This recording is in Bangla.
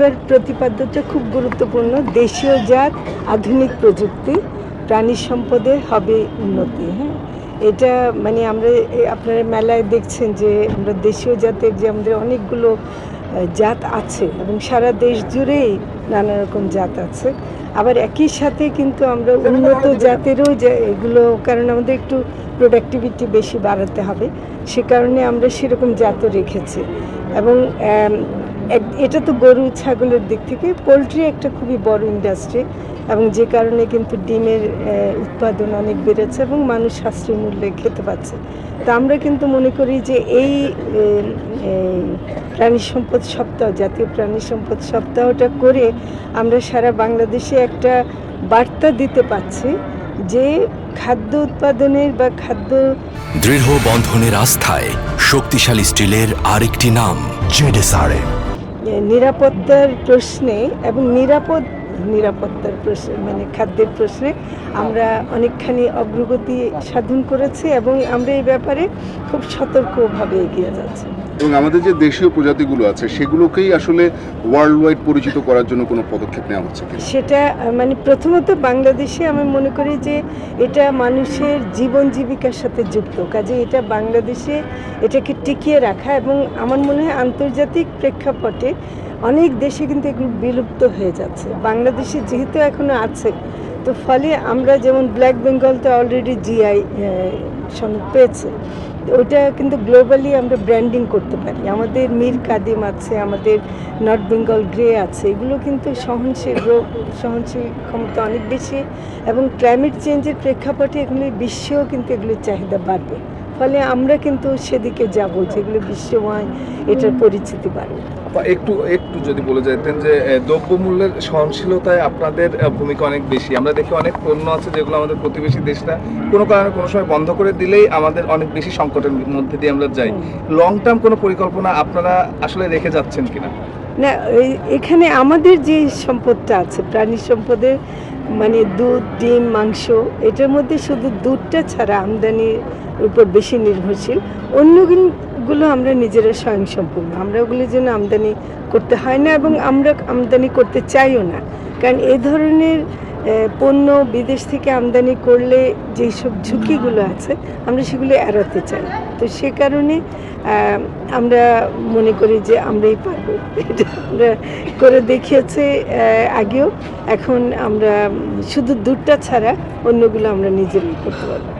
এবার প্রতিপাদ্যটা খুব গুরুত্বপূর্ণ। দেশীয় জাত, আধুনিক প্রযুক্তি, প্রাণী সম্পদে হবে উন্নতি। হ্যাঁ, এটা মানে আমরা আপনারা মেলায় দেখছেন যে আমরা দেশীয় জাতের যে আমাদের অনেকগুলো জাত আছে এবং সারা দেশ জুড়েই নানা রকম জাত আছে। আবার একই সাথে কিন্তু আমরা উন্নত জাতেরও যে এগুলো, কারণ আমাদের একটু প্রোডাক্টিভিটি বেশি বাড়াতে হবে, সে কারণে আমরা সেরকম জাতও রেখেছি। এবং এটা তো গরু ছাগলের দিক থেকে। পোলট্রি একটা খুবই বড় ইন্ডাস্ট্রি এবং যে কারণে কিন্তু ডিমের উৎপাদন অনেক বেড়েছে এবং মানুষ সাশ্রয়ী মূল্যে খেতে পাচ্ছে। তা আমরা কিন্তু মনে করি যে এই প্রাণী সম্পদ সপ্তাহ, জাতীয় প্রাণী সম্পদ সপ্তাহটা করে আমরা সারা বাংলাদেশে একটা বার্তা দিতে পারছি যে খাদ্য উৎপাদনের বা খাদ্য দৃঢ় বন্ধনের আস্থায় শক্তিশালী স্টিলের আরেকটি নাম জেডএসআরএম। নিরাপত্তার প্রশ্নে এবং নিরাপত্তার প্রশ্নে মানে খাদ্যের প্রশ্নে আমরা অনেকখানি অগ্রগতি সাধন করেছি এবং আমরা এই ব্যাপারে খুব সতর্কভাবে এগিয়ে যাচ্ছি। এবং আমাদের যে দেশীয় প্রজাতিগুলো আছে সেগুলোকেই আসলে ওয়ার্ল্ড ওয়াইড পরিচিত করার জন্য কোনো পদক্ষেপ নেওয়া হচ্ছে কি? সেটা মানে প্রথমত বাংলাদেশে আমি মনে করি যে এটা মানুষের জীবন জীবিকার সাথে যুক্ত, কাজে এটা বাংলাদেশে এটাকে টিকিয়ে রাখা এবং আমার মনে হয় আন্তর্জাতিক প্রেক্ষাপটে অনেক দেশে কিন্তু এগুলো বিলুপ্ত হয়ে যাচ্ছে। বাংলাদেশে যেহেতু এখনো আছে, তো ফলে আমরা যেমন ব্ল্যাক বেঙ্গলটা অলরেডি জিআই সনদ পেয়েছে, ওইটা কিন্তু গ্লোবালি আমরা ব্র্যান্ডিং করতে পারি। আমাদের মীর কাদিম আছে, আমাদের নর্থ বেঙ্গল গ্রে আছে, এগুলো কিন্তু সহনশীল রোগ সহনশীল ক্ষমতা অনেক বেশি এবং ক্লাইমেট চেঞ্জের প্রেক্ষাপটে এগুলি বিশ্বেও কিন্তু এগুলির চাহিদা বাড়বে। ফলে আমরা কিন্তু সেদিকে যাব যেগুলো বিশ্বময় এটার পরিচিতি বাড়বে। একটু যদি বলে যেতেন যে দ্রব্যমূল্যের সহনশীলতায় আপনাদের ভূমিকা অনেক বেশি। আমরা দেখি অনেক পণ্য আছে যেগুলো আমাদের প্রতিবেশী দেশটা কোনো কারণে কোনো সময় বন্ধ করে দিলেই আমাদের অনেক বেশি সংকটের মধ্যে দিয়ে আমরা যাই। লং টার্ম কোনো পরিকল্পনা আপনারা আসলে রেখে যাচ্ছেন কিনা? না, এখানে আমাদের যে সম্পদটা আছে প্রাণী সম্পদের মানে দুধ, ডিম, মাংস, এটার মধ্যে শুধু দুধটা ছাড়া আমদানির উপর বেশি নির্ভরশীল। অন্যগুলো আমরা নিজেরা স্বয়ংসম্পূর্ণ, আমরা ওগুলোর জন্য আমদানি করতে হয় না এবং আমরা আমদানি করতে চাইও না, কারণ এই ধরনের পণ্য বিদেশ থেকে আমদানি করলে যেই সব ঝুঁকিগুলো আছে আমরা সেগুলো এড়াতে চাই। তো সে কারণে আমরা মনে করি যে আমরাই পারবো, এটা আমরা করে দেখিয়েছে আগেও। এখন আমরা শুধু দুধটা ছাড়া অন্যগুলো আমরা নিজেরাই করতে পারবো।